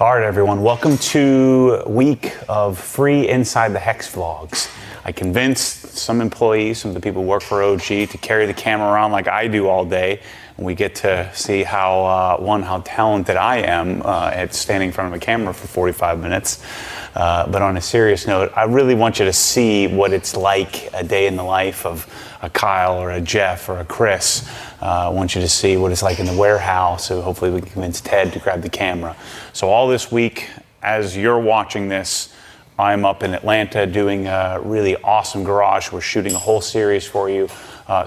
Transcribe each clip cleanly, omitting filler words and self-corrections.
All right, everyone, welcome to a week of free Inside the Hex vlogs. I convinced some employees, some of the people who work for OG, to carry the camera around like I do all day. And we get to see how talented I am at standing in front of a camera for 45 minutes. But on a serious note, I really want you to see what it's like a day in the life of a Kyle or a Jeff or a Chris. I want you to see what it's like in the warehouse, so hopefully we can convince Ted to grab the camera. So all this week, as you're watching this, I'm up in Atlanta doing a really awesome garage. We're shooting a whole series for you.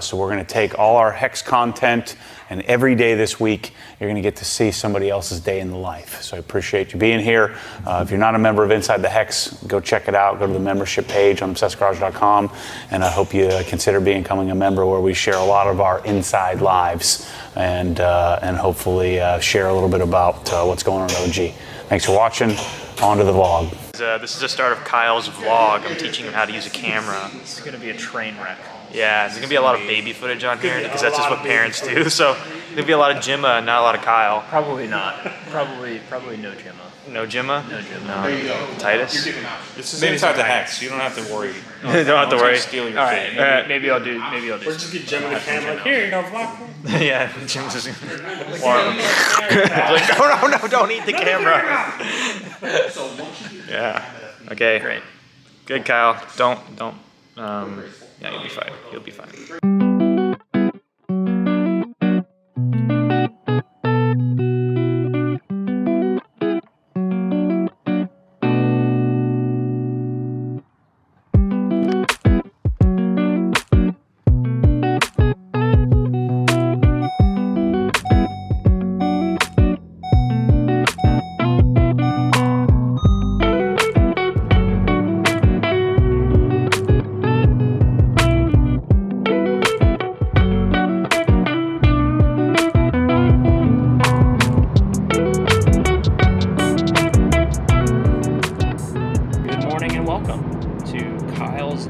So we're gonna take all our Hex content, and every day this week, you're gonna get to see somebody else's day in the life. So I appreciate you being here. If you're not a member of Inside the Hex, go check it out. Go to the membership page on obsessedgarage.com, and I hope you consider becoming a member, where we share a lot of our inside lives and hopefully share a little bit about what's going on at OG. Thanks for watching. On to the vlog. This is the start of Kyle's vlog. I'm teaching him how to use a camera. It's going to be a train wreck. Yeah, there's going to be a lot of baby footage on here because that's just what parents do. So there's going to be a lot of Gemma and not a lot of Kyle. Probably not. Probably no Gemma. No Gemma? No Gemma. No. There you go. Titus? This is Inside the Hex. You don't have to worry. Don't have to worry. Steal your All right, thing. maybe I'll do. Or just get Gemma the camera. Like, here, you know, vlog. Yeah, Gemma's just like, no, don't eat the camera. Yeah. Okay. Great. Good, Kyle. Don't. Yeah, you'll be fine. You'll be fine.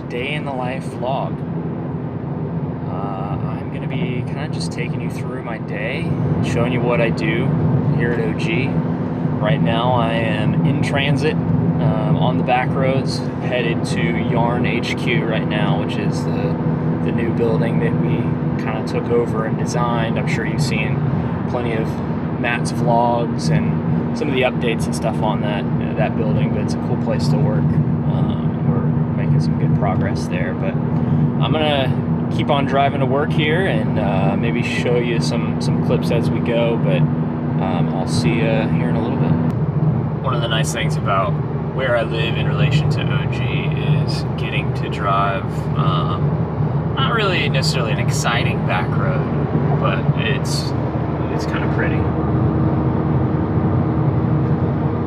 Day in the life vlog. I'm going to be kind of just taking you through my day, showing you what I do here at OG. Right now I am in transit on the back roads, headed to Yarn HQ right now, which is the new building that we kind of took over and designed. I'm sure you've seen plenty of Matt's vlogs and some of the updates and stuff on that building, but it's a cool place to work. Some good progress there, but I'm gonna keep on driving to work here and maybe show you some clips as we go, but I'll see you here in a little bit. One of the nice things about where I live in relation to OG is getting to drive not really necessarily an exciting back road, but it's kind of pretty.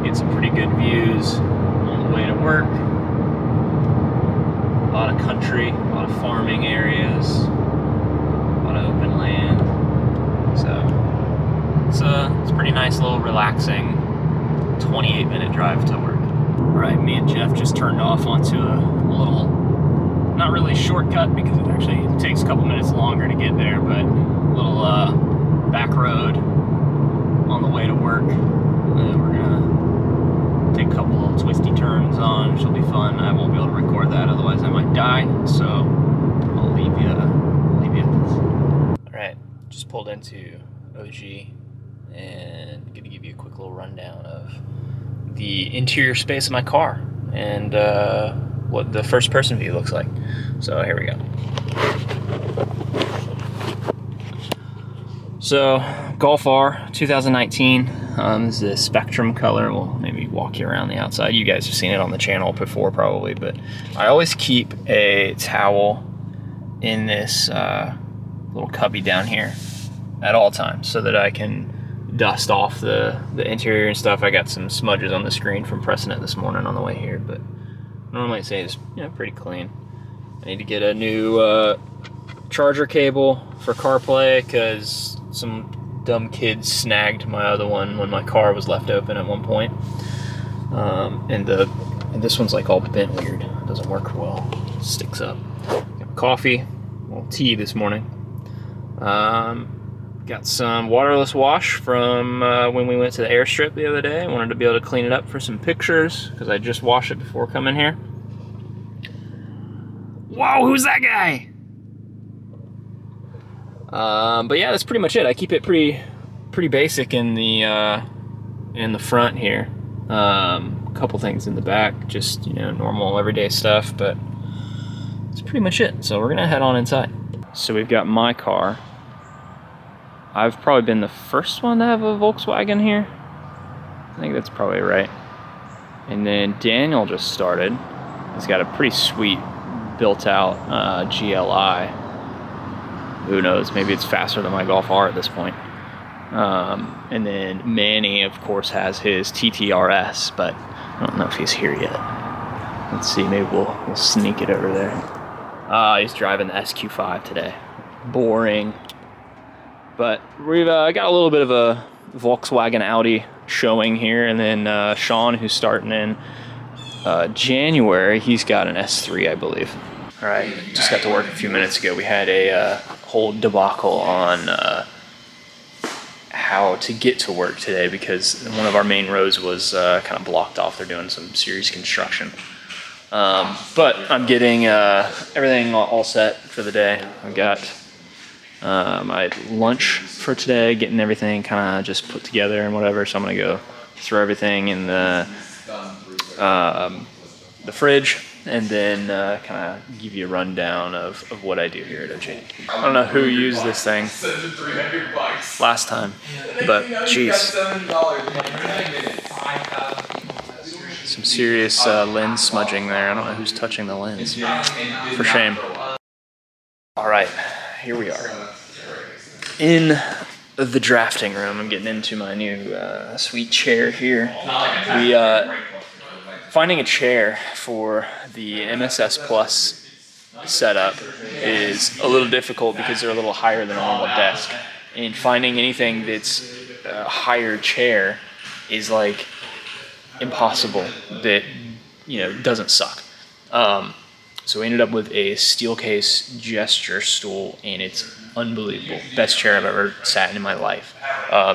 Get some pretty good views on the way to work. A lot of country, a lot of farming areas, a lot of open land. So it's a pretty nice little relaxing 28-minute drive to work. All right, me and Jeff just turned off onto a little, not really shortcut because it actually takes a couple minutes longer to get there, but a little back road on the way to work. We're gonna take a couple little twisty turns on, which will be fun. I won't be able to record that, otherwise I might die, so I'll leave you at this. All right, just pulled into OG and gonna give you a quick little rundown of the interior space of my car and what the first person view looks like. So here we go. So Golf R 2019. This is a Spectrum color. We'll maybe walk you around the outside. You guys have seen it on the channel before probably, but I always keep a towel in this little cubby down here at all times so that I can dust off the interior and stuff. I got some smudges on the screen from pressing it this morning on the way here, but normally I'd say it's pretty clean. I need to get a new charger cable for CarPlay because some dumb kids snagged my other one when my car was left open at one point. And this one's like all bent weird. It doesn't work well. It sticks up. Got coffee, a little tea this morning. Got some waterless wash from when we went to the airstrip the other day. I wanted to be able to clean it up for some pictures because I just washed it before coming here. Whoa, who's that guy? But yeah, that's pretty much it. I keep it pretty basic in the front here. A couple things in the back, just normal everyday stuff, but that's pretty much it. So we're gonna head on inside. So we've got my car. I've probably been the first one to have a Volkswagen here. I think that's probably right. And then Daniel just started. He's got a pretty sweet built out GLI. Who knows, maybe it's faster than my Golf R at this point. And then Manny, of course, has his TTRS, but I don't know if he's here yet. Let's see, maybe we'll sneak it over there. He's driving the SQ5 today. Boring. But we've got a little bit of a Volkswagen Audi showing here, and then Sean, who's starting in January, he's got an S3, I believe. All right, just got to work a few minutes ago. We had a whole debacle on how to get to work today because one of our main roads was kind of blocked off. They're doing some serious construction. But I'm getting everything all set for the day. I've got my lunch for today, getting everything kind of just put together and whatever. So I'm gonna go throw everything in the fridge and then kind of give you a rundown of what I do here at OG. I don't know who used this thing last time, but geez. Some serious lens smudging there. I don't know who's touching the lens. For shame. All right, here we are. In the drafting room, I'm getting into my new sweet chair here. Finding a chair for the MSS Plus setup is a little difficult because they're a little higher than a normal desk. And finding anything that's a higher chair is like impossible that doesn't suck. So we ended up with a Steelcase gesture stool, and it's unbelievable. Best chair I've ever sat in my life.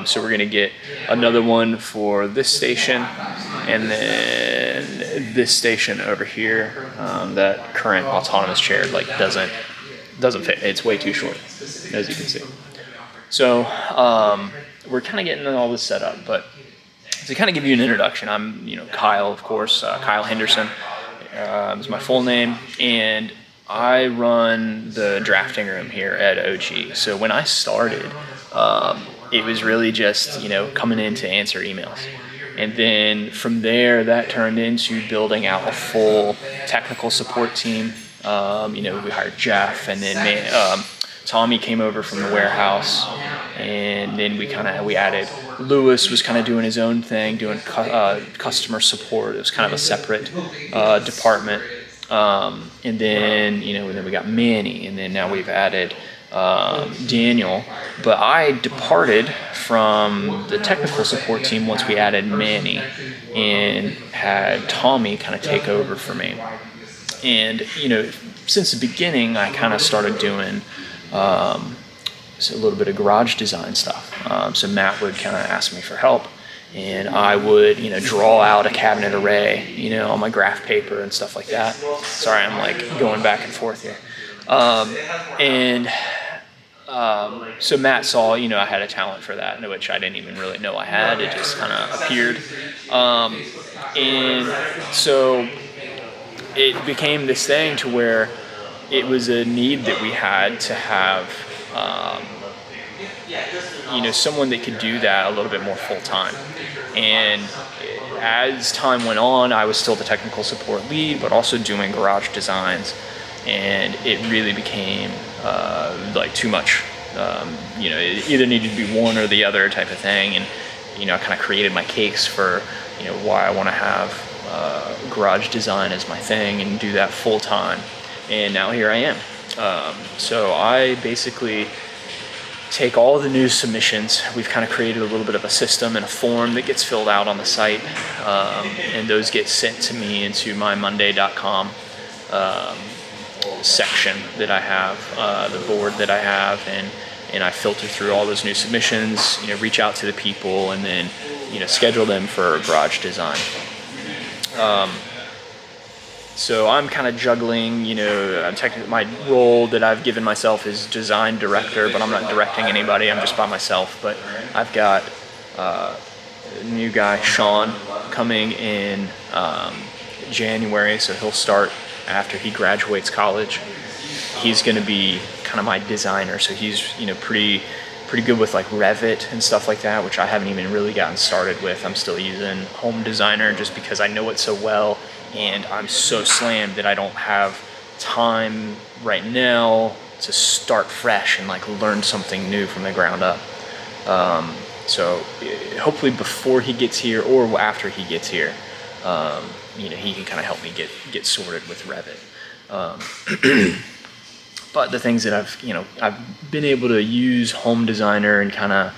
So we're gonna get another one for this station, and then this station over here. That current autonomous chair doesn't fit. It's way too short, as you can see. So we're kind of getting all this set up, but to kind of give you an introduction, I'm Kyle, of course, Kyle Henderson. Is my full name, and I run the drafting room here at OG. So when I started, it was really just coming in to answer emails, and then from there that turned into building out a full technical support team. We hired Jeff, and then Tommy came over from the warehouse, and then we added Lewis was kind of doing his own thing, doing customer support. It was kind of a separate department, and then then we got Manny, and then now we've added Daniel. But I departed from the technical support team once we added Manny, and had Tommy kind of take over for me. And since the beginning, I kind of started doing a little bit of garage design stuff. So Matt would kind of ask me for help, and I would draw out a cabinet array on my graph paper and stuff like that. Sorry, I'm like going back and forth here. So Matt saw I had a talent for that, which I didn't even really know I had. It just kind of appeared, and so it became this thing to where it was a need that we had to have someone that could do that a little bit more full time. And as time went on, I was still the technical support lead, but also doing garage designs, and it really became too much. It either needed to be one or the other type of thing, and I kind of created my case for why I want to have garage design as my thing and do that full time. And now here I am. So I basically take all the new submissions. We've kind of created a little bit of a system and a form that gets filled out on the site, and those get sent to me into my Monday.com section that I have, the board that I have, and I filter through all those new submissions, reach out to the people, and then, schedule them for garage design. So I'm kind of juggling, my role that I've given myself is design director, but I'm not directing anybody, I'm just by myself. But I've got a new guy, Sean, coming in January, so he'll start after he graduates college. He's going to be kind of my designer, so he's pretty good with like Revit and stuff like that, which I haven't even really gotten started with. I'm still using Home Designer just because I know it so well, and I'm so slammed that I don't have time right now to start fresh and like learn something new from the ground up. So hopefully before he gets here or after he gets here, he can kind of help me get sorted with Revit. But the things that I've been able to use Home Designer and kind of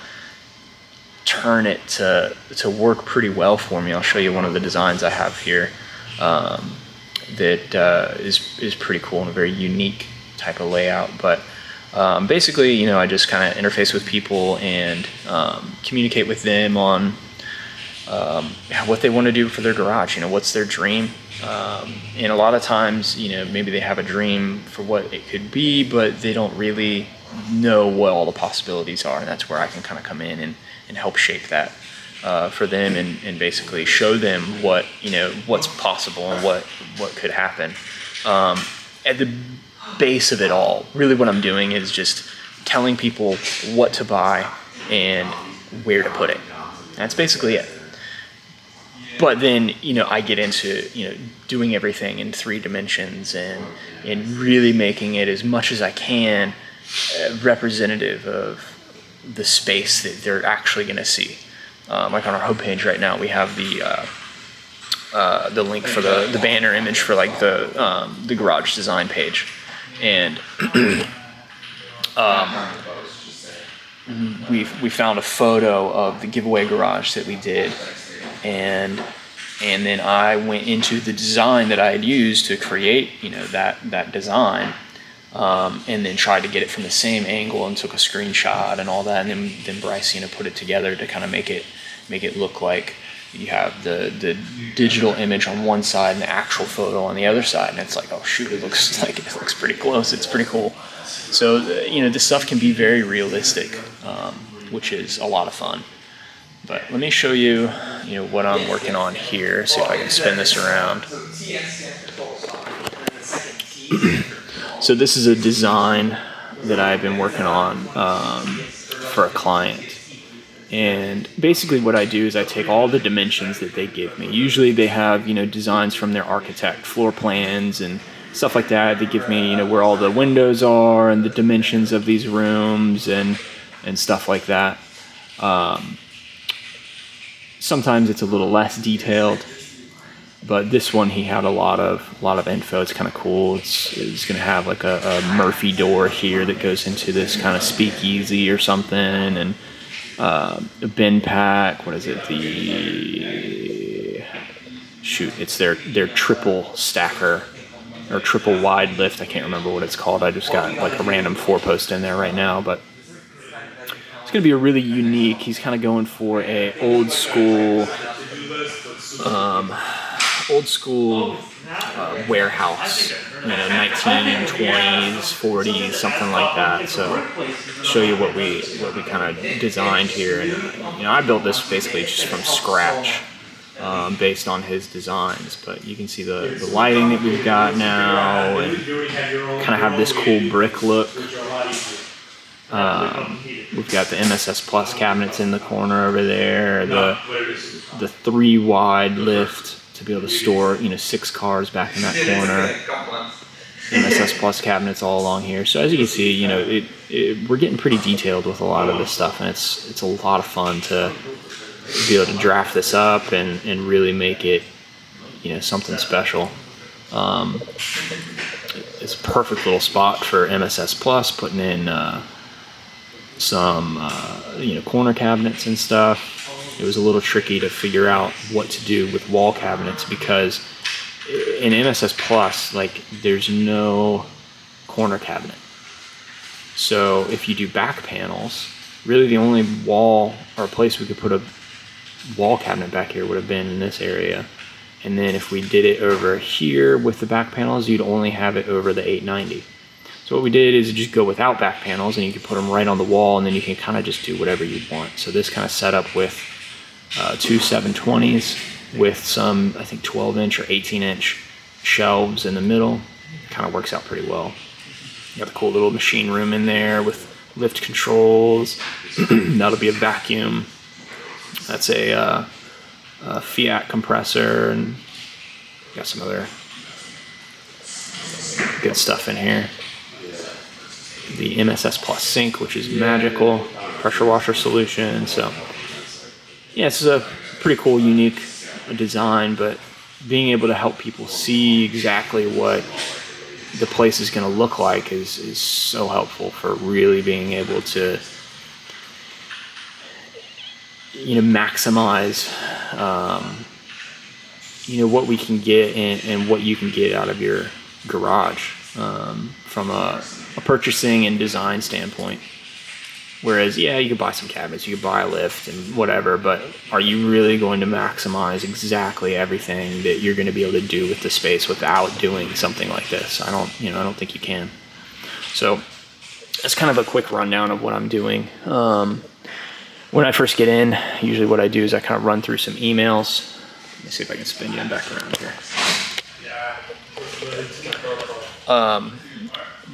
turn it to work pretty well for me. I'll show you one of the designs I have here that is pretty cool and a very unique type of layout. But basically, I just kind of interface with people and communicate with them on what they want to do for their garage. What's their dream. And a lot of times, maybe they have a dream for what it could be, but they don't really know what all the possibilities are. And that's where I can kind of come in and help shape that for them and basically show them what's possible and what could happen. At the base of it all, really what I'm doing is just telling people what to buy and where to put it. That's basically it. But then, I get into, doing everything in 3 dimensions and really making it as much as I can representative of the space that they're actually going to see. Like on our homepage right now, we have the link for the banner image for like the garage design page. And we found a photo of the giveaway garage that we did. And then I went into the design that I had used to create, that design, and then tried to get it from the same angle and took a screenshot and all that. And then Bryce, put it together to kind of make it look like you have the digital image on one side and the actual photo on the other side. And it's like, oh shoot, it looks pretty close. It's pretty cool. So, this stuff can be very realistic, which is a lot of fun. But let me show you, what I'm working on here. See if I can spin this around. So this is a design that I've been working on for a client. And basically what I do is I take all the dimensions that they give me. Usually they have, designs from their architect, floor plans and stuff like that. They give me, where all the windows are and the dimensions of these rooms and stuff like that. Sometimes it's a little less detailed, but this one he had a lot of info. It's kind of cool. It's going to have like a Murphy door here that goes into this kind of speakeasy or something, and a bin pack. What is it? It's their triple stacker or triple wide lift. I can't remember what it's called. I just got like a random 4-post in there right now, but it's going to be a really unique. He's kind of going for a old school warehouse, 1920s, 40s, something like that. So show you what we kind of designed here, and I built this basically just from scratch, based on his designs. But you can see the lighting that we've got now, and kind of have this cool brick look. We've got the MSS Plus cabinets in the corner over there, the 3 wide lift to be able to store 6 cars back in that corner. MSS Plus cabinets all along here. So as you can see, we're getting pretty detailed with a lot of this stuff, and it's a lot of fun to be able to draft this up and really make it something special. It's a perfect little spot for MSS Plus, putting in some corner cabinets and stuff. It was a little tricky to figure out what to do with wall cabinets, because in MSS Plus, there's no corner cabinet. So if you do back panels, really the only wall or place we could put a wall cabinet back here would have been in this area. And then if we did it over here with the back panels, you'd only have it over the 890. So what we did is just go without back panels, and you can put them right on the wall, and then you can kind of just do whatever you want. So this kind of set up with two 720s with some, I think, 12-inch or 18-inch shelves in the middle. Kind of works out pretty well. You got the cool little machine room in there with lift controls. That'll be a vacuum. That's a Fiat compressor, and got some other good stuff in here. The MSS Plus sink, which is magical, pressure washer solution. So yeah, this is a pretty cool, unique design, but being able to help people see exactly what the place is going to look like is so helpful for really being able to, you know, maximize, you know, what we can get and what you can get out of your garage from a purchasing and design standpoint. Whereas, yeah, you could buy some cabinets, you could buy a lift and whatever, but are you really going to maximize exactly everything that you're going to be able to do with the space without doing something like this? I don't think you can. So that's kind of a quick rundown of what I'm doing. When I first get in, usually what I do is I kind of run through some emails. Let me see if I can spin you back around here.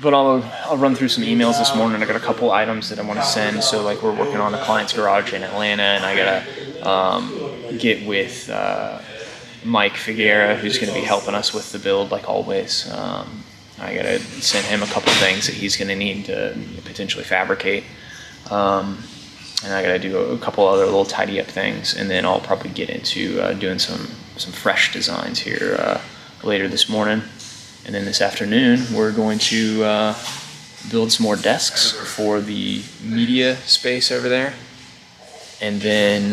But I'll run through some emails this morning. I got a couple items that I want to send. So like we're working on a client's garage in Atlanta, and I gotta get with Mike Figuera, who's going to be helping us with the build like always. I gotta send him a couple things that he's going to need to potentially fabricate. And I gotta do a couple other little tidy up things, and then I'll probably get into doing some fresh designs here later this morning. And then this afternoon, we're going to build some more desks for the media space over there. And then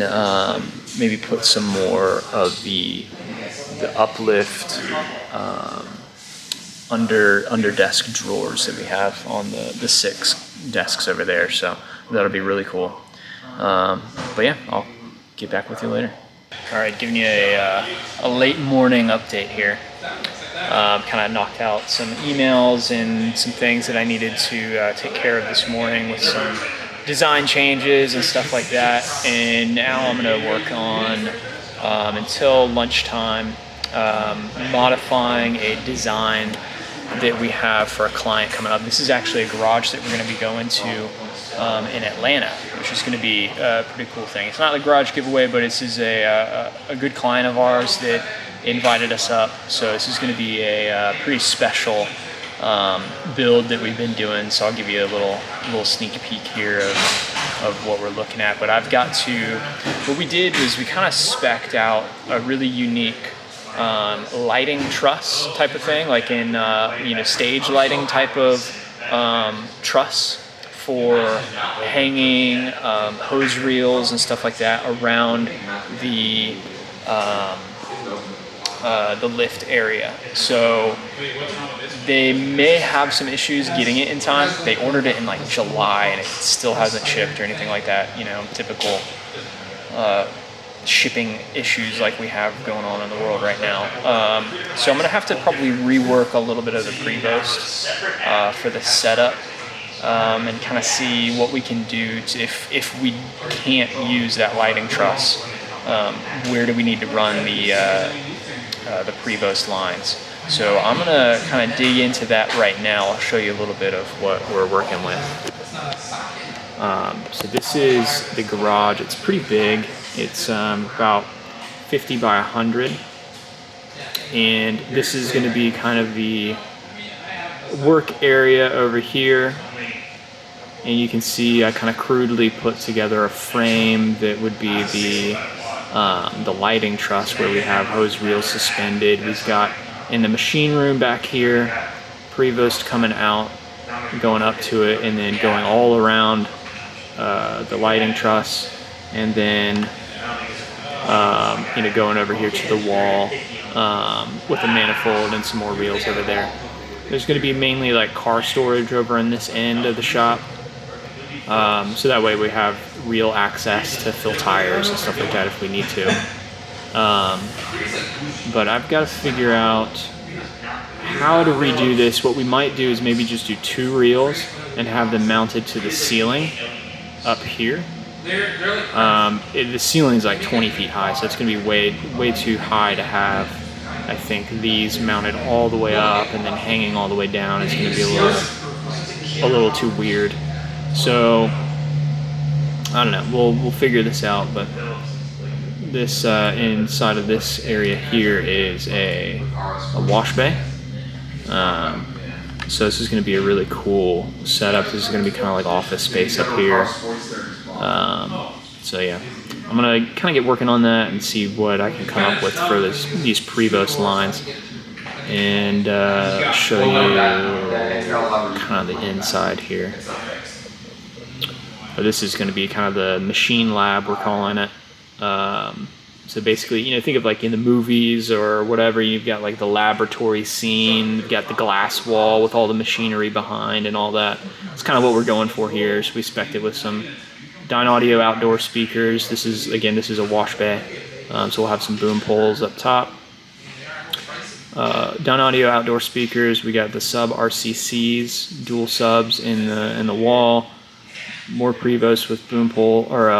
maybe put some more of the uplift under desk drawers that we have on the 6 desks over there. So that'll be really cool. But yeah, I'll get back with you later. All right, giving you a late morning update here. Kind of knocked out some emails and some things that I needed to take care of this morning with some design changes and stuff like that. And now I'm going to work on, until lunchtime, modifying a design that we have for a client coming up. This is actually a garage that we're going to be going to in Atlanta, which is going to be a pretty cool thing. It's not a garage giveaway, but this is a good client of ours that invited us up. So this is going to be a pretty special build that we've been doing. So I'll give you a little sneak peek here of what we're looking at. But I've got to, what we did was we kind of spec'd out a really unique lighting truss type of thing, like in stage lighting type of truss for hanging hose reels and stuff like that around the lift area. So they may have some issues getting it in time. They ordered it in like July and it still hasn't shipped or anything like that. You know, typical shipping issues like we have going on in the world right now. So I'm gonna have to probably rework a little bit of the pre-boast for the setup and kind of see what we can do to, if we can't use that lighting truss, where do we need to run the pre-boast lines. So I'm gonna kind of dig into that right now. I'll show you a little bit of what we're working with. So this is the garage. It's pretty big. It's about 50 by 100. And this is gonna be kind of the work area over here. And you can see I kind of crudely put together a frame that would be the lighting truss where we have hose reels suspended. We've got in the machine room back here, pre-boast coming out, going up to it, and then going all around the lighting truss, and then going over here to the wall with a manifold and some more reels over there. There's going to be mainly like car storage over in this end of the shop. So that way we have real access to fill tires and stuff like that if we need to. But I've got to figure out how to redo this. What we might do is maybe just do 2 reels and have them mounted to the ceiling up here. The ceiling is like 20 feet high, so it's going to be way too high to have, I think, these mounted all the way up and then hanging all the way down is going to be a little too weird. So I don't know. We'll figure this out. But this inside of this area here is a wash bay. So this is going to be a really cool setup. This is going to be kind of like office space up here. So yeah, I'm going to kind of get working on that and see what I can come up with for these Prevost lines, and show you kind of the inside here. But this is going to be kind of the machine lab, we're calling it. So basically, you know, think of like in the movies or whatever, you've got like the laboratory scene, you've got the glass wall with all the machinery behind and all that. It's kind of what we're going for here. So we spec'd it with some Dynaudio outdoor speakers. This is a wash bay. So we'll have some boom poles up top. Dynaudio outdoor speakers. We got the sub RCCs, dual subs in the wall. More Prevost with boom pole, or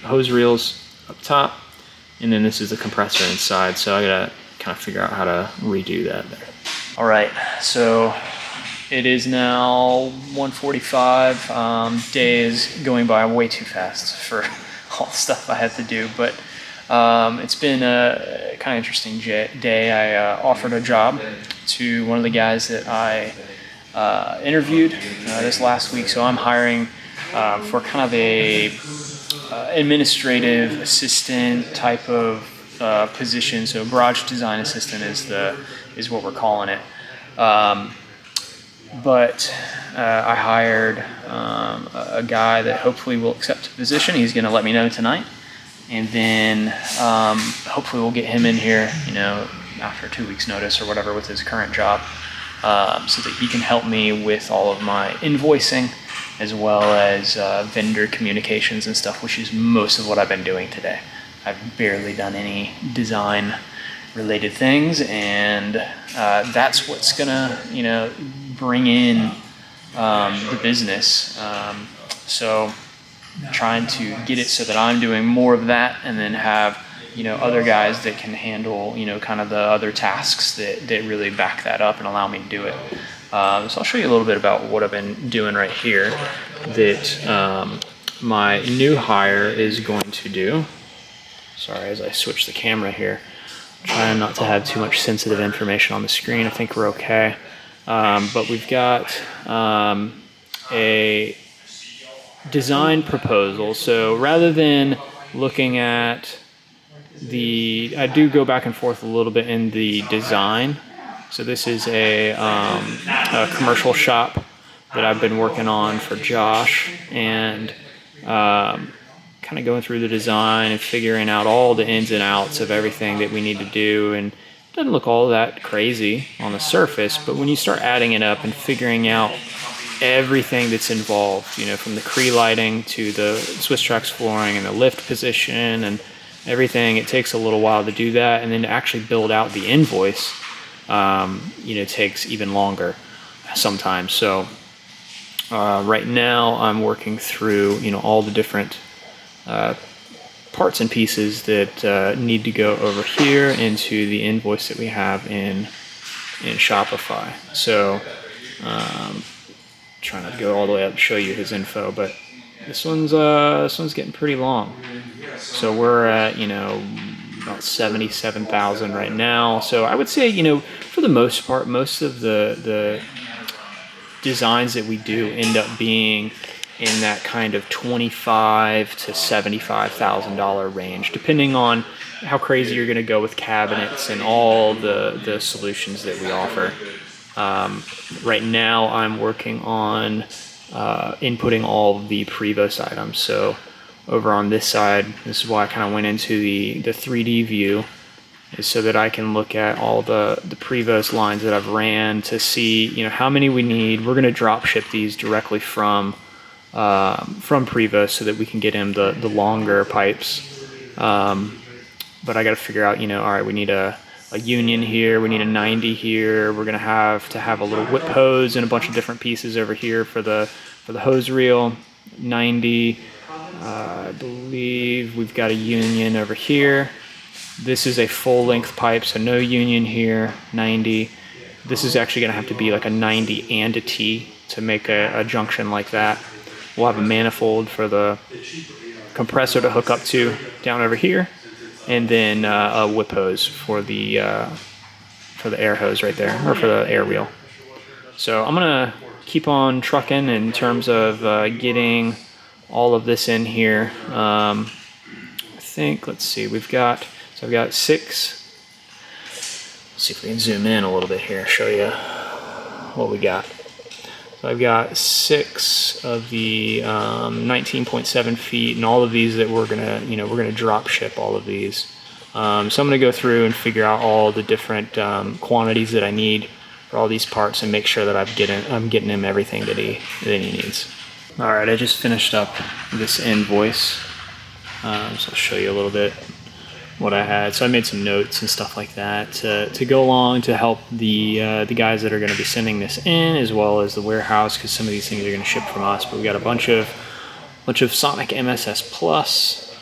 hose reels up top, and then this is the compressor inside. So I gotta kind of figure out how to redo that there. All right, so it is now 1:45. Day is going by way too fast for all the stuff I had to do, but it's been a kind of interesting day. I offered a job to one of the guys that I interviewed this last week, so I'm hiring for kind of a administrative assistant type of position. So garage design assistant is what we're calling it. But I hired a guy that hopefully will accept the position. He's going to let me know tonight, and then hopefully we'll get him in here, you know, after 2 weeks notice or whatever with his current job. So that he can help me with all of my invoicing, as well as vendor communications and stuff, which is most of what I've been doing today. I've barely done any design related things, and that's what's gonna, you know, bring in the business. So trying to get it so that I'm doing more of that, and then have, you know, other guys that can handle, you know, kind of the other tasks that really back that up and allow me to do it. So I'll show you a little bit about what I've been doing right here that my new hire is going to do. Sorry, as I switch the camera here, trying not to have too much sensitive information on the screen. I think we're okay. But we've got a design proposal. So rather than looking at I do go back and forth a little bit in the design. So this is a commercial shop that I've been working on for Josh, and kind of going through the design and figuring out all the ins and outs of everything that we need to do. And it doesn't look all that crazy on the surface, but when you start adding it up and figuring out everything that's involved, you know, from the Cree lighting to the Swiss Trax flooring and the lift position and everything, it takes a little while to do that, and then to actually build out the invoice, you know, takes even longer sometimes. So right now I'm working through, you know, all the different parts and pieces that need to go over here into the invoice that we have in Shopify. So trying to go all the way up to show you his info, but this one's getting pretty long. So we're at, you know, about 77,000 right now. So I would say, you know, for the most part, most of the designs that we do end up being in that kind of $25,000 to $75,000 range, depending on how crazy you're going to go with cabinets and all the solutions that we offer. Right now, I'm working on inputting all of the Prevost items. So over on this side, this is why I kind of went into the 3D view. is so that I can look at all the Prevost lines that I've ran to see, you know, how many we need. We're going to drop ship these directly from Prevost so that we can get him the longer pipes. But I got to figure out, you know, all right, we need a union here, we need a 90 here. We're going to have a little whip hose and a bunch of different pieces over here for the hose reel. 90. I believe we've got a union over here. This is a full length pipe, so no union here. 90. This is actually going to have to be like a 90 and a T to make a junction like that. We'll have a manifold for the compressor to hook up to down over here, and then a whip hose for the air hose right there, or for the air wheel. So I'm gonna keep on trucking in terms of getting all of this in here. I think, let's see, I've got 6. Let's see if we can zoom in a little bit here, show you what we got. So I've got 6 of the 19.7 feet, and all of these that we're gonna drop ship all of these. So I'm gonna go through and figure out all the different quantities that I need for all these parts and make sure that I'm getting him everything that he needs. All right, I just finished up this invoice, so I'll show you a little bit what I had. So I made some notes and stuff like that to go along to help the guys that are going to be sending this in, as well as the warehouse, because some of these things are going to ship from us. But we got a bunch of Sonic MSS Plus.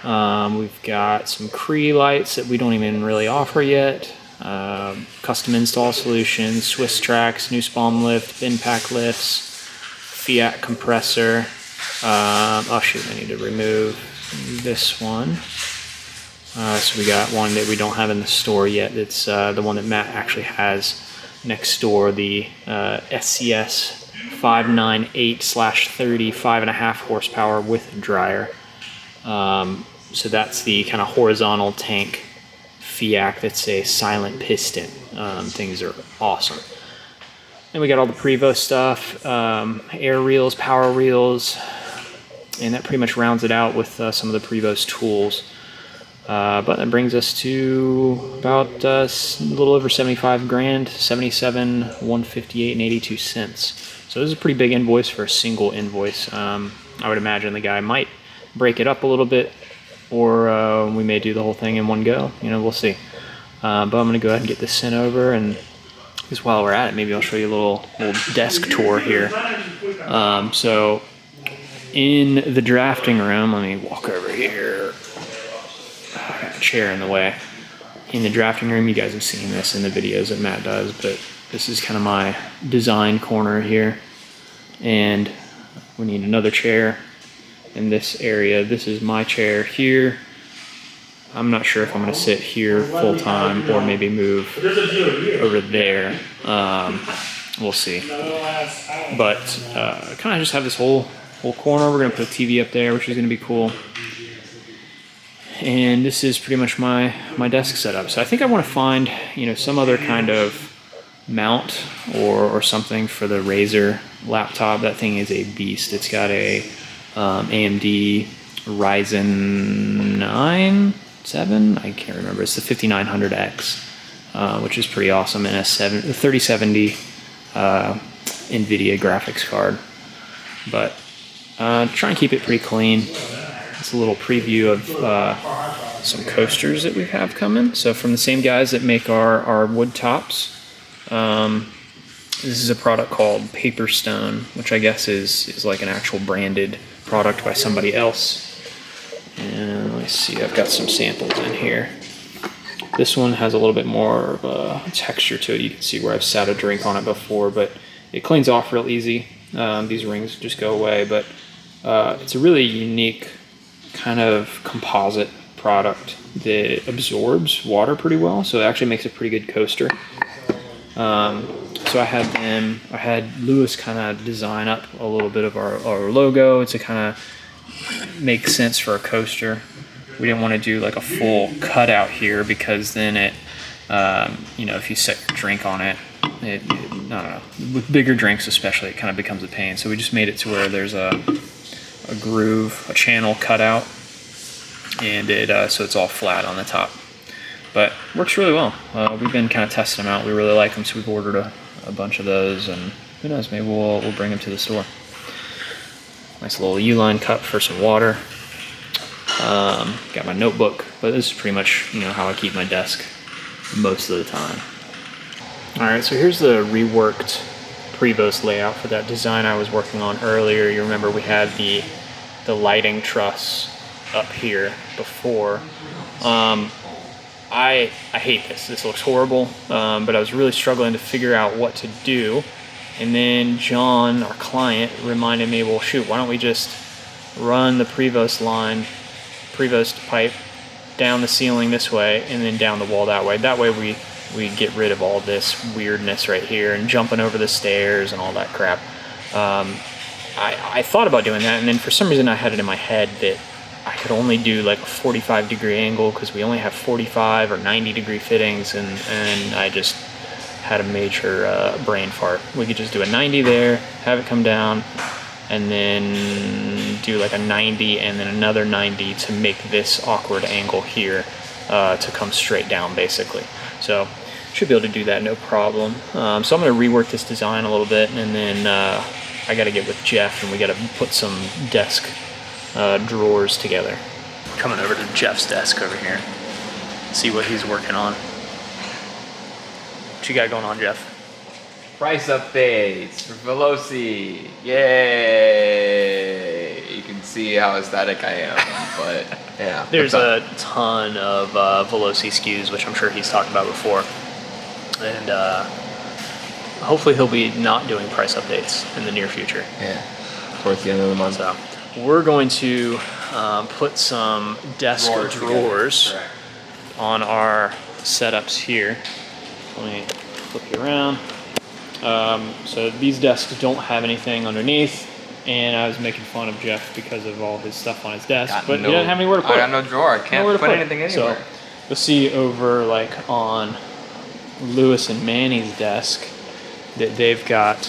We've got some Cree lights that we don't even really offer yet. Custom install solutions, Swiss tracks, new spawn lift, bin pack lifts, Fiat compressor. Oh shoot, I need to remove this one. So we got one that we don't have in the store yet. It's the one that Matt actually has next door, the SCS 598/30 5.5 horsepower with dryer. So that's the kind of horizontal tank Fiat that's a silent piston. Things are awesome. Then we got all the Prevost stuff, air reels, power reels, and that pretty much rounds it out with some of the Prevost tools. But that brings us to about a little over 75 grand, 77,158 and 82 cents. So this is a pretty big invoice for a single invoice. I would imagine the guy might break it up a little bit, or we may do the whole thing in one go. You know, we'll see. But I'm gonna go ahead and get this sent over, and just while we're at it, maybe I'll show you a little desk tour here. So in the drafting room, let me walk over here. I got a chair in the way. In the drafting room, you guys have seen this in the videos that Matt does, but this is kind of my design corner here. And we need another chair in this area. This is my chair here. I'm not sure if I'm going to sit here full time or maybe move over there. We'll see. But kind of just have this whole corner. We're going to put a TV up there, which is going to be cool. And this is pretty much my desk setup. So I think I want to find, you know, some other kind of mount or something for the Razer laptop. That thing is a beast. It's got a AMD Ryzen 7, I can't remember. It's the 5900X, which is pretty awesome, and a 3070 NVIDIA graphics card. But try and keep it pretty clean. It's a little preview of some coasters that we have coming. So from the same guys that make our wood tops. This is a product called Paperstone, which I guess is like an actual branded product by somebody else. And let's see, I've got some samples in here. This one has a little bit more of a texture to it. You can see where I've sat a drink on it before, but it cleans off real easy. These rings just go away, but it's a really unique kind of composite product that absorbs water pretty well, so it actually makes a pretty good coaster. So I had Lewis kind of design up a little bit of our logo to kind of make sense for a coaster. We didn't want to do like a full cutout here, because then it, you know, if you set your drink on it, I don't know, with bigger drinks especially, it kind of becomes a pain. So we just made it to where there's a groove, a channel cutout, and it so it's all flat on the top. but works really well. We've been kind of testing them out. We really like them, so we've ordered a bunch of those, and who knows, maybe we'll bring them to the store. Nice little U-line cup for some water. Got my notebook, but this is pretty much, you know, how I keep my desk most of the time. All right, so here's the reworked Prevost layout for that design I was working on earlier. You remember we had the lighting truss up here before. I hate this. This looks horrible, but I was really struggling to figure out what to do. And then John, our client, reminded me, well, shoot, why don't we just run the Prevost pipe down the ceiling this way and then down the wall that way. That way we get rid of all this weirdness right here and jumping over the stairs and all that crap. I thought about doing that, and then for some reason I had it in my head that I could only do like a 45-degree angle because we only have 45 or 90-degree fittings, and I just had a major brain fart. We could just do a 90 there, have it come down, and then do like a 90 and then another 90 to make this awkward angle here to come straight down, basically. So should be able to do that no problem. So I'm going to rework this design a little bit, and then I got to get with Jeff, and we got to put some desk drawers together. Coming over to Jeff's desk over here, see what he's working on. What you got going on, Jeff? Price updates for Veloci. Yay! You can see how aesthetic I am, but yeah. There's a ton of Veloci SKUs, which I'm sure he's talked about before. And hopefully he'll be not doing price updates in the near future. Yeah, towards the end of the month. So we're going to put some desk drawers on our setups here. Let me flip you around. So these desks don't have anything underneath, and I was making fun of Jeff because of all his stuff on his desk, but he doesn't have anywhere to put it. I got no drawer. I can't put anything anywhere. So you'll see over like on Lewis and Manny's desk that they've got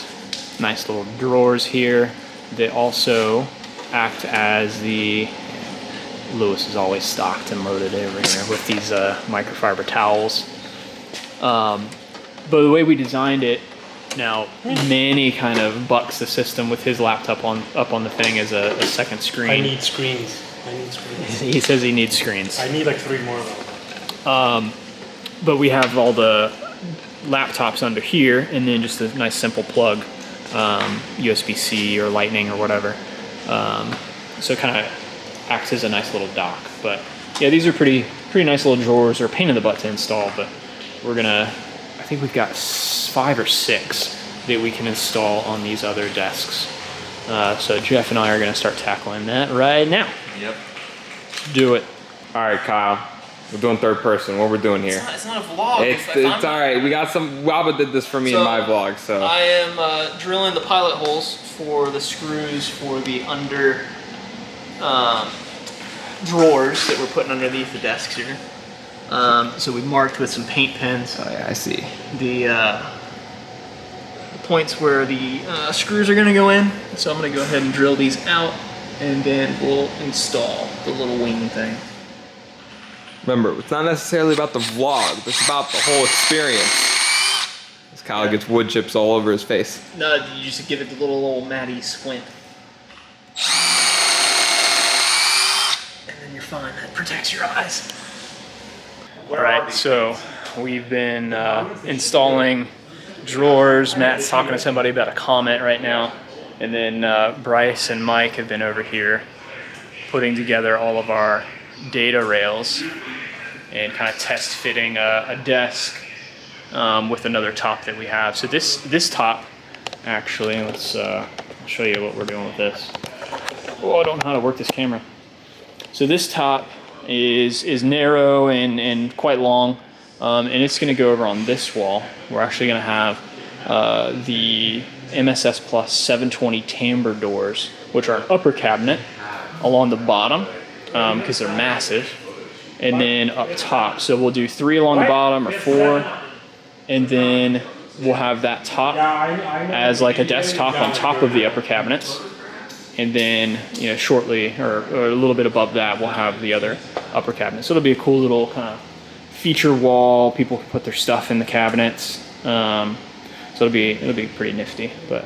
nice little drawers here that also act as the Lewis is always stocked and loaded over here with these microfiber towels. But the way we designed it, now Manny kind of bucks the system with his laptop up on the thing as a second screen. I need screens. He says he needs screens. I need like 3 more of them. But we have all the laptops under here, and then just a nice simple plug, USB-C or Lightning or whatever. So it kind of acts as a nice little dock. But yeah, these are pretty nice little drawers. They're a pain in the butt to install, but we're gonna, I think we've got 5 or 6 that we can install on these other desks. So Jeff and I are gonna start tackling that right now. Yep. Let's do it. All right, Kyle. We're doing third person. What we're doing here? It's not a vlog. It's all right. We got some. Waba did this for me in my vlog, so. I am drilling the pilot holes for the screws for the under drawers that we're putting underneath the desks here. So we marked with some paint pens Oh yeah, I see. the points where the screws are going to go in. So I'm going to go ahead and drill these out, and then we'll install the little wing thing. Remember, it's not necessarily about the vlog. It's about the whole experience. As Kyle gets wood chips all over his face. No, you just give it the little old Matty squint. And then you're fine. That protects your eyes. All right, so we've been installing drawers. Matt's talking to somebody about a comment right now. And then Bryce and Mike have been over here putting together all of our data rails and kind of test fitting a desk with another top that we have. So this top, actually, let's show you what we're doing with this. Oh, I don't know how to work this camera. So this top is narrow and quite long, and it's going to go over on this wall. We're actually going to have the MSS Plus 720 timbre doors, which are an upper cabinet along the bottom because they're massive, and then up top. So we'll do 3 along the bottom or 4, and then we'll have that top as like a desktop on top of the upper cabinets. And then, you know, shortly or a little bit above that, we'll have the other upper cabinet. So it'll be a cool little kind of feature wall. People can put their stuff in the cabinets. So it'll be pretty nifty. But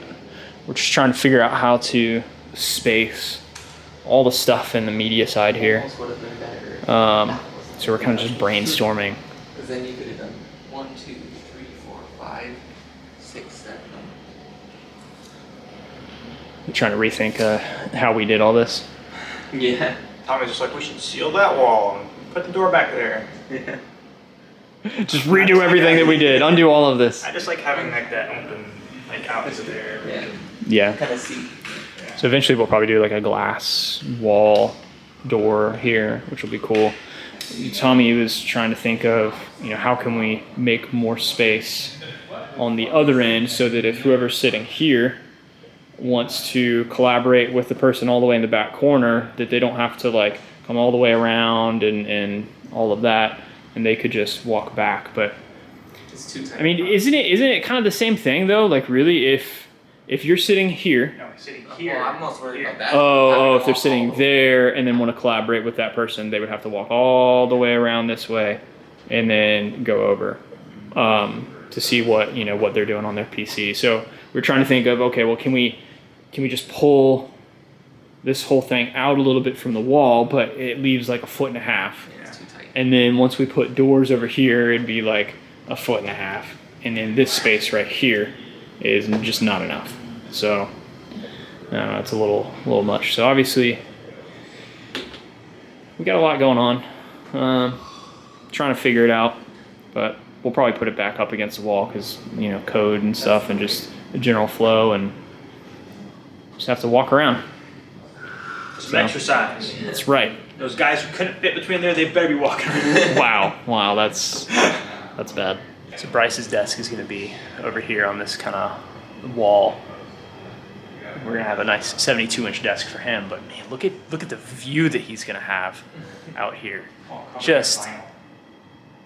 we're just trying to figure out how to space all the stuff in the media side here. So we're kind of just brainstorming. Because then you could have done 1, 2, 3, 4, 5, 6, 7. We're trying to rethink how we did all this. Yeah. Tommy's just like, we should seal that wall and put the door back there. Yeah. Just redo everything that we did. Undo all of this. I just like having like that open, like out into there. Yeah. Yeah. Kind of see. So eventually we'll probably do like a glass wall door here, which will be cool. Tommy was trying to think of, how can we make more space on the other end so that if whoever's sitting here wants to collaborate with the person all the way in the back corner, that they don't have to like come all the way around and all of that, and they could just walk back. But It's too tight. I mean, isn't it kind of the same thing though? Like really, if you're sitting here, No, he's sitting here. Well, I'm most worried about that. oh, Having if they're to sitting walk there and then want to collaborate with that person, they would have to walk all the way around this way and then go over to see what they're doing on their PC. So we're trying to think of, okay, well, can we just pull this whole thing out a little bit from the wall, but it leaves like 1.5 feet. Yeah. It's too tight. And then once we put doors over here, it'd be like 1.5 feet. And then this space right here is just not enough. So it's a little much. So obviously we got a lot going on. Trying to figure it out, but we'll probably put it back up against the wall because code and stuff and just the general flow, and just have to walk around. Some exercise. That's right. Those guys who couldn't fit between there, they better be walking around. Wow, that's bad. So Bryce's desk is going to be over here on this kind of wall. We're going to have a nice 72-inch desk for him, but man, look at the view that he's going to have out here. Just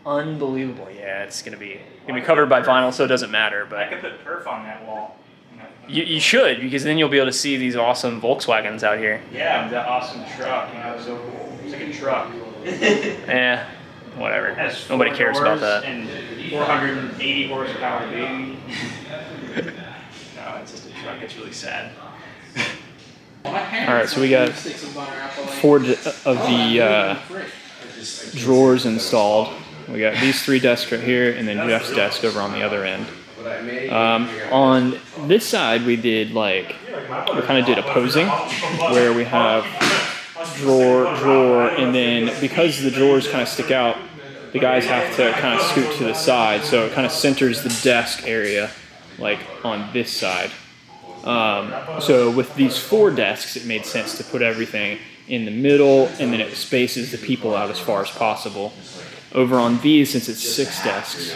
unbelievable. Yeah, it's going to be covered by vinyl, so it doesn't matter. I But could put perf on that wall. you should, because then you'll be able to see these awesome Volkswagens out here. Yeah, that awesome truck. So cool. It's like a truck. Eh, whatever. Has Nobody 4 cares about doors that. And 480 horsepower, baby. No, it's just a truck. It's really sad. All right, so we got 4 of the drawers installed. We got these 3 desks right here, and then Jeff's desk over on the other end. On this side, we kind of did opposing, where we have drawer, and then because the drawers kind of stick out, the guys have to kind of scoot to the side, so it kind of centers the desk area, like on this side. So with these 4 desks, it made sense to put everything in the middle, and then it spaces the people out as far as possible. Over on these, since it's 6 desks,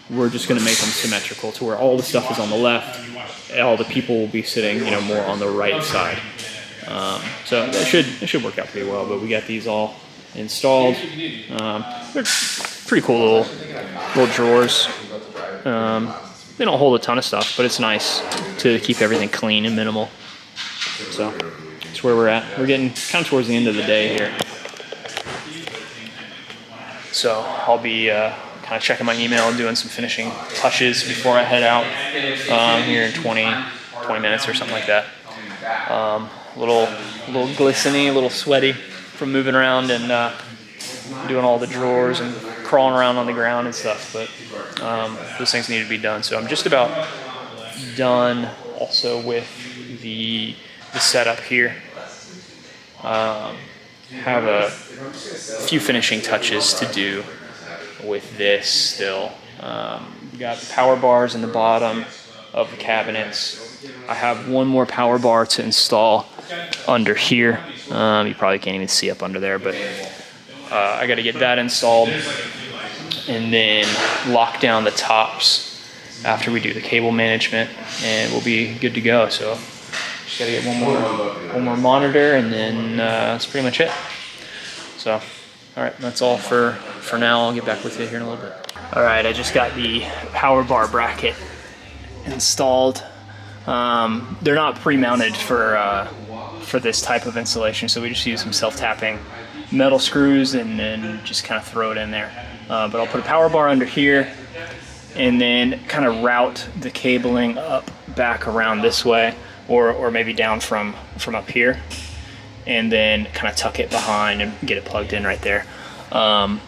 we're just going to make them symmetrical to where all the stuff is on the left, and all the people will be sitting, more on the right side. So it should work out pretty well. But we got these all installed. They're pretty cool little drawers. They don't hold a ton of stuff, but it's nice to keep everything clean and minimal. So that's where we're at. We're getting kind of towards the end of the day here. So I'll be kind of checking my email and doing some finishing touches before I head out here in 20 minutes or something like that. A little glistening, a little sweaty from moving around and doing all the drawers and crawling around on the ground and stuff, but those things need to be done. So I'm just about done also with the setup here. Have a few finishing touches to do with this still. We got power bars in the bottom of the cabinets. I have one more power bar to install under here. You probably can't even see up under there, but I got to get that installed and then lock down the tops after we do the cable management, and we'll be good to go. So just got to get one more monitor, and then that's pretty much it. So, all right, that's all for now. I'll get back with you here in a little bit. All right, I just got the power bar bracket installed. They're not pre-mounted for this type of installation, so we just use some self-tapping metal screws and then just kind of throw it in there. But I'll put a power bar under here and then kind of route the cabling up back around this way, or maybe down from up here, and then kind of tuck it behind and get it plugged in right there. And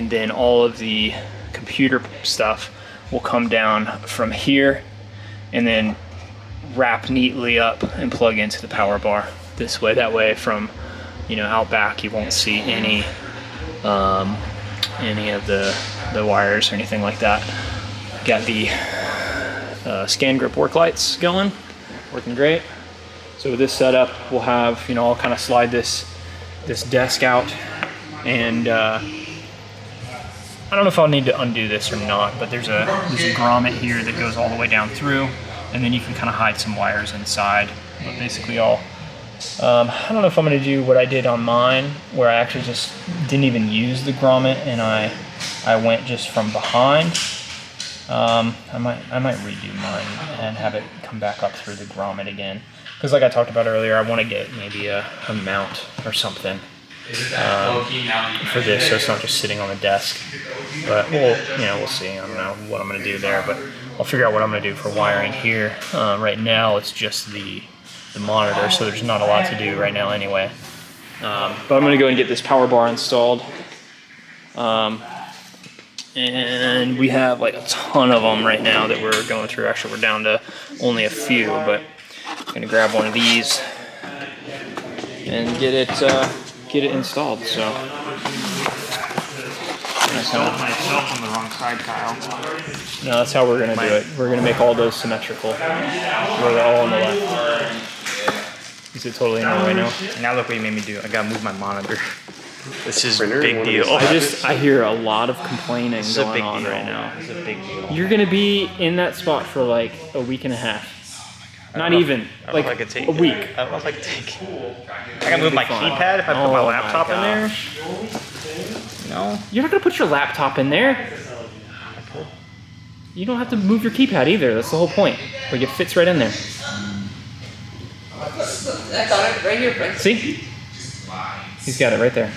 then all of the computer stuff will come down from here and then wrap neatly up and plug into the power bar this way. That way from, you know, out back you won't see any of the wires or anything like that. Got the scan grip work lights going, working great. So with this setup, we'll have, you know, I'll kind of slide this desk out, and I don't know if I'll need to undo this or not, but there's a grommet here that goes all the way down through, and then you can kind of hide some wires inside. But basically I don't know if I'm going to do what I did on mine, where I actually just didn't even use the grommet and I went just from behind. I might redo mine and have it come back up through the grommet again, because like I talked about earlier, I want to get maybe a mount or something for this, so it's not just sitting on the desk. But we'll see. I don't know what I'm going to do there, but I'll figure out what I'm going to do for wiring here. Right now it's just the monitor, so there's not a lot to do right now anyway. But I'm going to go and get this power bar installed. And we have like a ton of them right now that we're going through. Actually, we're down to only a few, but I'm gonna grab one of these and get it installed. So I sold myself on the wrong side, Kyle. no, that's how we're gonna do it. We're gonna make all those symmetrical. We're all on the left. Is it totally in right now? Now look what you made me do. I gotta move my monitor. This is a big deal. I hear a lot of complaining This is a going big on deal right now. This is a big deal. You're gonna be in that spot for like a week and a half. Not even, I don't like know if I could take a week. it. I don't know if I could take it. I can move my keypad if I put my Oh laptop my in there. gosh. No. You're not gonna put your laptop in there. You don't have to move your keypad either. That's the whole point. Like it fits right in there. I got it right here, Frank. See? He's got it right there.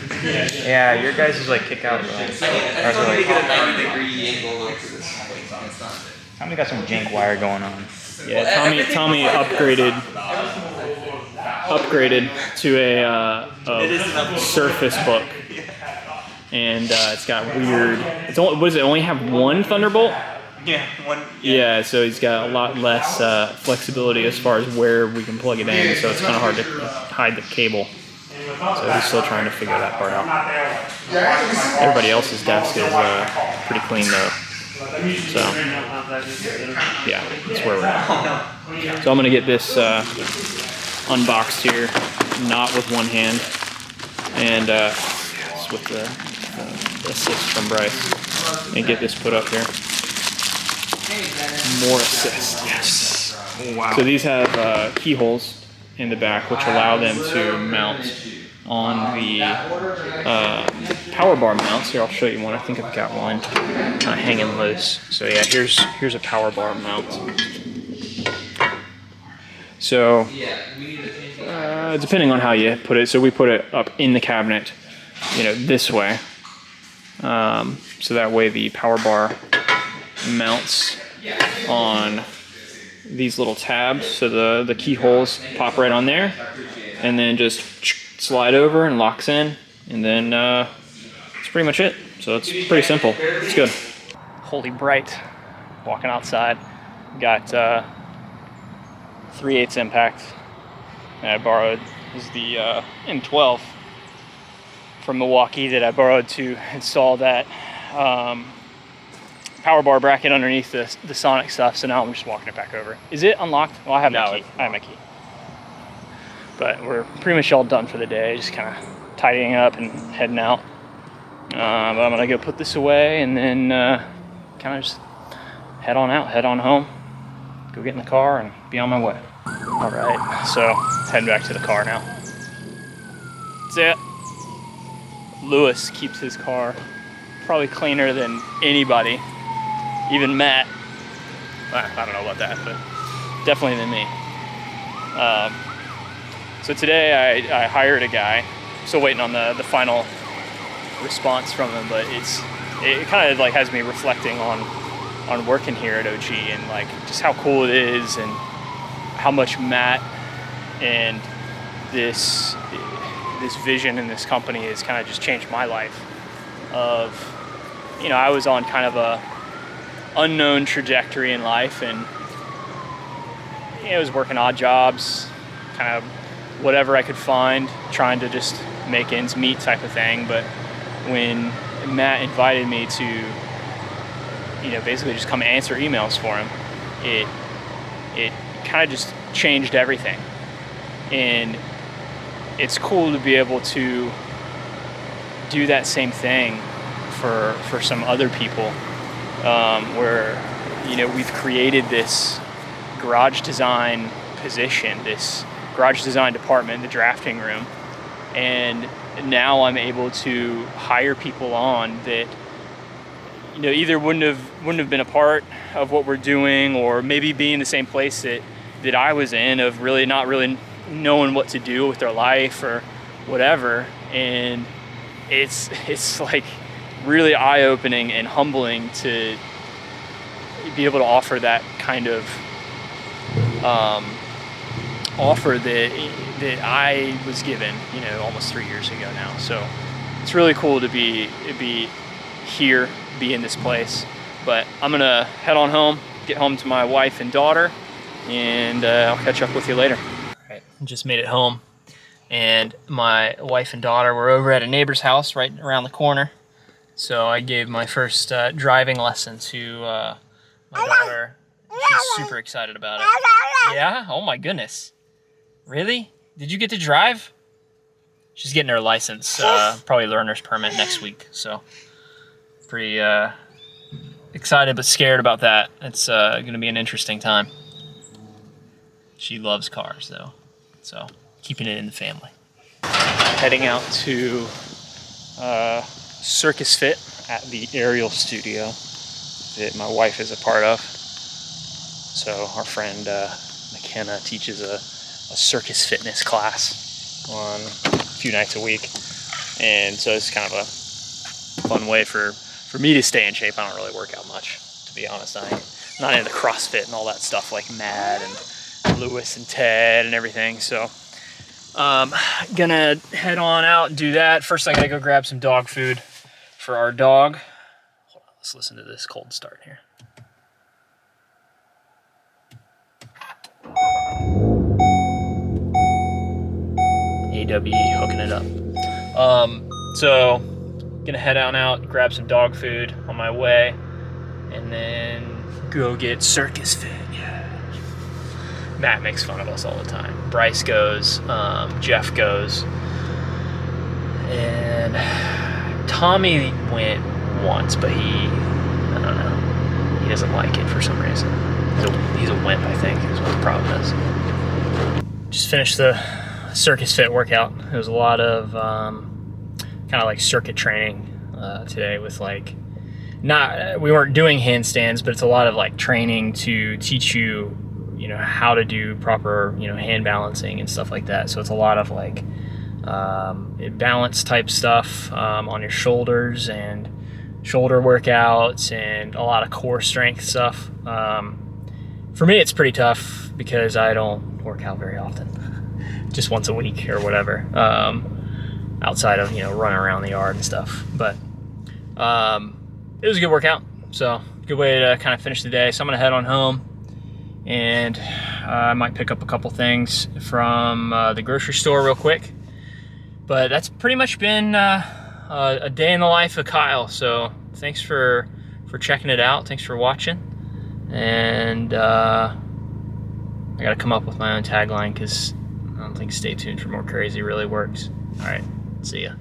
Yeah, your guys is like kick out. I just want to get a 90-degree angle over this. Tommy got some jank wire going on. Yeah, Tommy upgraded to a Surface Book, and it's got weird. What does it only have one Thunderbolt? Yeah, one. Yeah, so he's got a lot less flexibility as far as where we can plug it in, so it's kind of hard to hide the cable. So he's still trying to figure that part out. Everybody else's desk is pretty clean though. So yeah, that's where we're at. So I'm gonna get this unboxed here, not with one hand, and just with the assist from Bryce, and get this put up here. More assist, yes. Wow. So these have keyholes in the back, which allow them to mount on the power bar mounts. Here, I'll show you one. I think I've got one kind of hanging loose. So yeah, here's a power bar mount. So depending on how you put it, so we put it up in the cabinet, this way. So that way the power bar mounts on these little tabs, so the keyholes pop right on there, and then just slide over and locks in, and then that's pretty much it. So it's pretty simple. It's good. Holy bright. Walking outside. Got 3/8 impact. And I borrowed is the M12 from Milwaukee that I borrowed to install that power bar bracket underneath the Sonic stuff. So now I'm just walking it back over. Is it unlocked? Well, I have my key. I have my key. But we're pretty much all done for the day. Just kind of tidying up and heading out. But I'm gonna go put this away and then kind of just head on out, head on home, go get in the car and be on my way. All right, so heading back to the car now. That's it. Lewis keeps his car probably cleaner than anybody, even Matt. I don't know about that, but definitely than me. So today I hired a guy. Still waiting on the final response from him, but it's it kind of like has me reflecting on working here at OG and like just how cool it is and how much Matt and this vision in this company has kind of just changed my life. I was on kind of a unknown trajectory in life, and I was working odd jobs, kind of whatever I could find, trying to just make ends meet type of thing. But when Matt invited me to, basically just come answer emails for him, it kind of just changed everything. And it's cool to be able to do that same thing for some other people, where we've created this garage design position, this garage design department, the drafting room, and now I'm able to hire people on that either wouldn't have been a part of what we're doing, or maybe be in the same place that I was in, of really not really knowing what to do with their life or whatever. And it's like really eye-opening and humbling to be able to offer that kind of offer that I was given, almost 3 years ago now. So it's really cool to be here, be in this place. But I'm gonna head on home, get home to my wife and daughter, and I'll catch up with you later. All right, just made it home, and my wife and daughter were over at a neighbor's house right around the corner. So I gave my first driving lesson to my daughter. She's super excited about it. Yeah? Oh my goodness. Really? Did you get to drive? She's getting her license, probably learner's permit next week. So pretty excited but scared about that. It's going to be an interesting time. She loves cars though, so keeping it in the family. Heading out to Circus Fit at the aerial studio that my wife is a part of. So our friend McKenna teaches a circus fitness class on a few nights a week, and so it's kind of a fun way for me to stay in shape. I don't really work out much, to be honest. I'm not into CrossFit and all that stuff like Matt and Lewis and Ted and everything. So gonna head on out and do that. First I gotta go grab some dog food for our dog. Hold on, let's listen to this cold start here. AWE hooking it up. So gonna head on out, grab some dog food on my way, and then go get Circus Fit. Yeah. Matt makes fun of us all the time. Bryce goes, Jeff goes, and Tommy went once, but I don't know, he doesn't like it for some reason. He's a wimp, I think, is what the problem is. Just finished the Circus Fit workout. It was a lot of kind of like circuit training today with like, we weren't doing handstands, but it's a lot of like training to teach you, how to do proper, hand balancing and stuff like that. So it's a lot of like balance type stuff on your shoulders and shoulder workouts and a lot of core strength stuff. For me, it's pretty tough because I don't work out very often, just once a week or whatever, outside of, running around the yard and stuff. But it was a good workout, so good way to kind of finish the day. So I'm gonna head on home, and I might pick up a couple things from the grocery store real quick. But that's pretty much been a day in the life of Kyle. So thanks for checking it out. Thanks for watching. And I gotta come up with my own tagline because I don't think stay tuned for more crazy really works. All right, see ya.